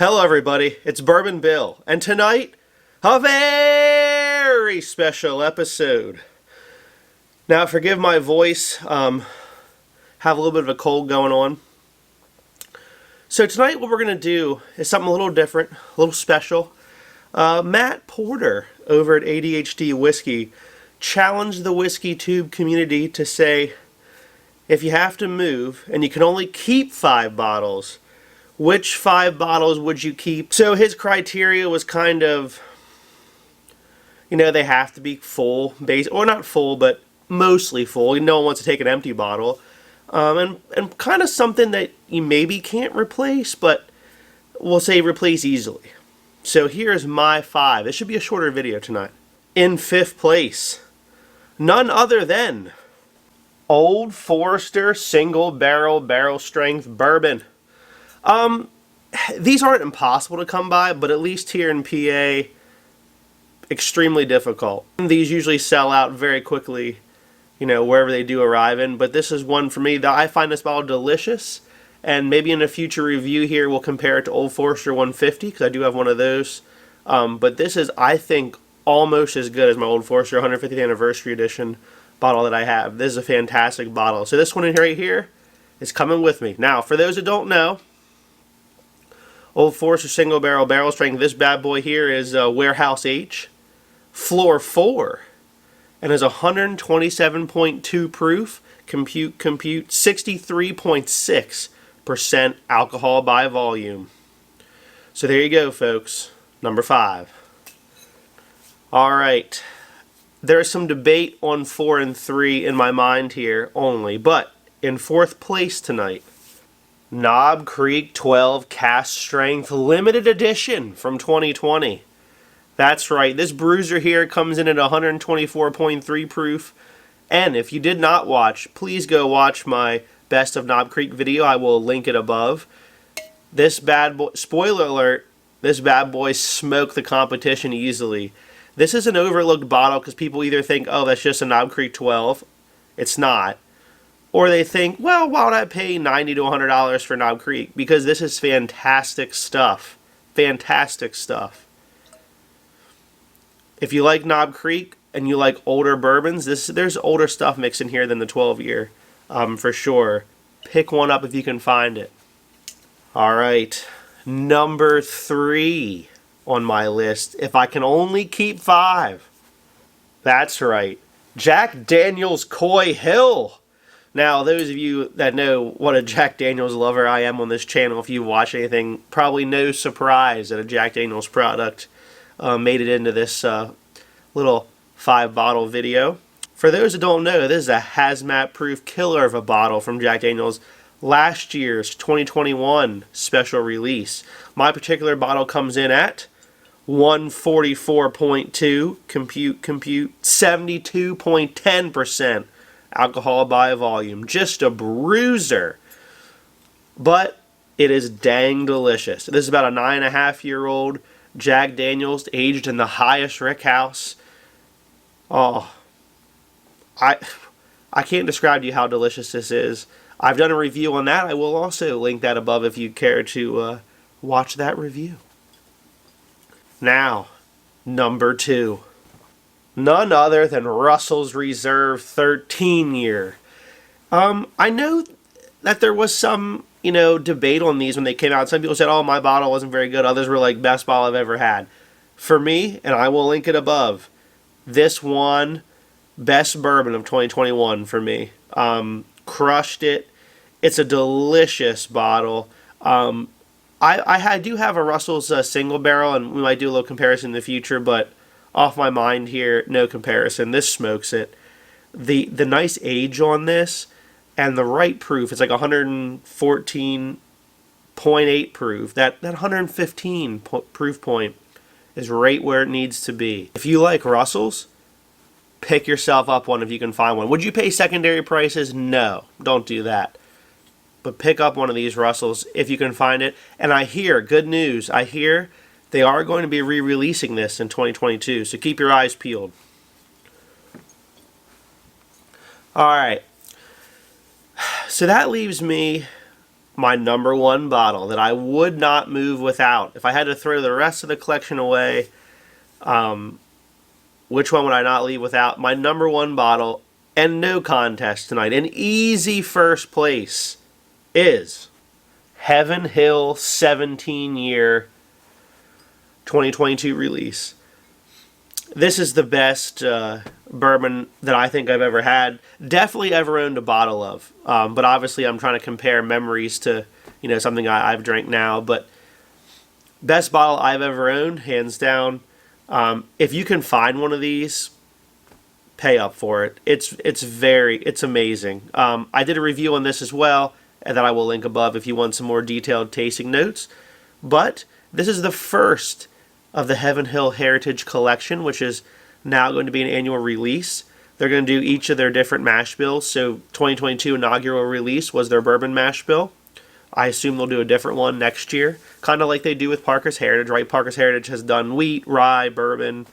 Hello everybody, it's Bourbon Bill, and tonight, a very special episode. Now forgive my voice, have a little bit of a cold going on. So tonight what we're going to do is something a little different, a little special. Matt Porter over at ADHD Whiskey challenged the whiskey tube community to say, if you have to move and you can only keep 5 bottles, which 5 bottles would you keep? So his criteria was kind of, they have to be full, or not full, but mostly full. No one wants to take an empty bottle. And kind of something that you maybe can't replace, but we'll say replace easily. So here's my 5. This should be a shorter video tonight. In 5th place, none other than Old Forester Single Barrel Strength Bourbon. These aren't impossible to come by, but at least here in PA, extremely difficult. These usually sell out very quickly, wherever they do arrive in, but this is one for me that I find this bottle delicious, and maybe in a future review here we'll compare it to Old Forester 150, because I do have one of those, but this is, I think, almost as good as my Old Forester 150th Anniversary Edition bottle that I have. This is a fantastic bottle. So this one right here is coming with me. Now, for those who don't know, Old Forester Single Barrel Strength, this bad boy here is Warehouse H, Floor 4, and is 127.2 proof, compute, 63.6% alcohol by volume. So there you go, folks. Number 5. Alright, there's some debate on 4 and 3 in my mind here only, but in 4th place tonight, Knob Creek 12 Cask Strength Limited Edition from 2020. That's right, this bruiser here comes in at 124.3 proof. And if you did not watch, please go watch my Best of Knob Creek video. I will link it above. This bad boy, spoiler alert, this bad boy smoked the competition easily. This is an overlooked bottle because people either think, oh, that's just a Knob Creek 12. It's not. Or they think, well, why would I pay $90 to $100 for Knob Creek? Because this is fantastic stuff. Fantastic stuff. If you like Knob Creek and you like older bourbons, there's older stuff mixed in here than the 12-year, for sure. Pick one up if you can find it. Alright, number 3 on my list. If I can only keep 5. That's right. Jack Daniel's Coy Hill. Now, those of you that know what a Jack Daniel's lover I am on this channel, if you watch anything, probably no surprise that a Jack Daniel's product made it into this little 5-bottle video. For those that don't know, this is a hazmat-proof killer of a bottle from Jack Daniel's, last year's 2021 special release. My particular bottle comes in at 144.2, compute, 72.10% alcohol by volume. Just a bruiser. But it is dang delicious. This is about a 9.5-year-old Jack Daniel's aged in the highest rick house. Oh, I can't describe to you how delicious this is. I've done a review on that. I will also link that above if you care to watch that review. Now, number 2. None other than Russell's Reserve 13-year. I know that there was some, debate on these when they came out. Some people said, oh, my bottle wasn't very good. Others were like, best bottle I've ever had. For me, and I will link it above, this one, best bourbon of 2021 for me. Crushed it. It's a delicious bottle. I do have a Russell's single barrel, and we might do a little comparison in the future, but off my mind here, no comparison. This smokes it. The nice age on this and the right proof, it's like 114.8 proof. That 115 proof point is right where it needs to be. If you like Russell's, pick yourself up one if you can find one. Would you pay secondary prices? No, don't do that. But pick up one of these Russell's if you can find it. And I hear, good news, I hear they are going to be re-releasing this in 2022, so keep your eyes peeled. Alright, so that leaves me my number one bottle that I would not move without. If I had to throw the rest of the collection away, which one would I not leave without? My number one bottle, and no contest tonight, an easy first place, is Heaven Hill 17-year 2022 release. This is the best bourbon that I think I've ever had. Definitely ever owned a bottle of. But obviously I'm trying to compare memories to, something I've drank now. But best bottle I've ever owned, hands down. If you can find one of these, pay up for it. It's amazing. I did a review on this as well, and that I will link above if you want some more detailed tasting notes. But this is the first of the Heaven Hill Heritage Collection, which is now going to be an annual release. They're going to do each of their different mash bills. So 2022 inaugural release was their bourbon mash bill. I assume they'll do a different one next year, kind of like they do with Parker's Heritage, right? Parker's Heritage has done wheat, rye, bourbon,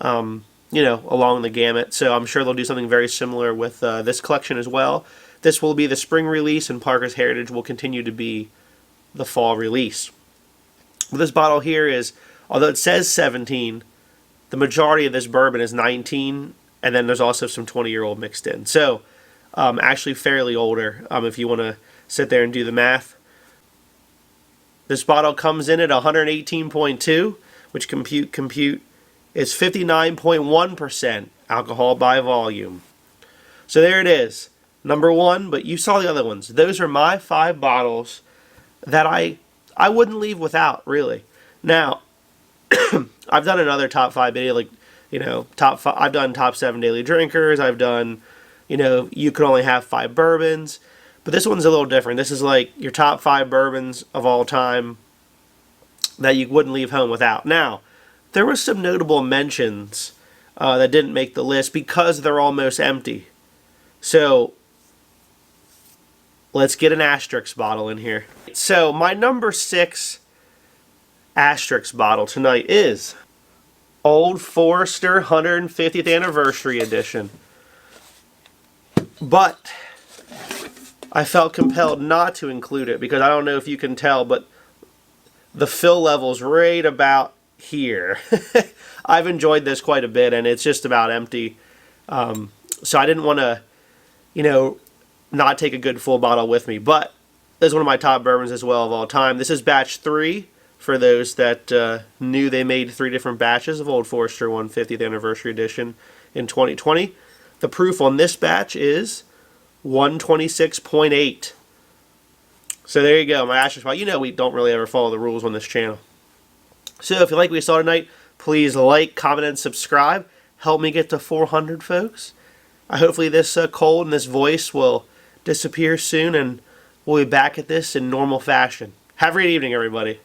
along the gamut. So I'm sure they'll do something very similar with this collection as well. This will be the spring release, and Parker's Heritage will continue to be the fall release. Well, this bottle here is, although it says 17, the majority of this bourbon is 19, and then there's also some 20-year-old mixed in. So, actually fairly older, if you want to sit there and do the math. This bottle comes in at 118.2, which compute is 59.1% alcohol by volume. So there it is. Number one, but you saw the other ones. Those are my 5 bottles that I wouldn't leave without, really. Now, I've done another top 5 video, like, I've done top 7 daily drinkers. I've done, you could only have 5 bourbons. But this one's a little different. This is like your top 5 bourbons of all time that you wouldn't leave home without. Now, there were some notable mentions that didn't make the list because they're almost empty. So, let's get an asterisk bottle in here. So, my number 6 asterisk bottle tonight is Old Forester 150th Anniversary Edition. But I felt compelled not to include it because I don't know if you can tell, but the fill level's right about here. I've enjoyed this quite a bit, and it's just about empty. So I didn't want to, not take a good full bottle with me. But this is one of my top bourbons as well of all time. This is batch 3 for those that knew they made 3 different batches of Old Forester 150th Anniversary Edition in 2020. The proof on this batch is 126.8. So there you go, my asterisk bottle. We don't really ever follow the rules on this channel. So if you like what you saw tonight, please like, comment, and subscribe. Help me get to 400, folks. Hopefully this cold and this voice will disappear soon, and we'll be back at this in normal fashion. Have a great evening, everybody.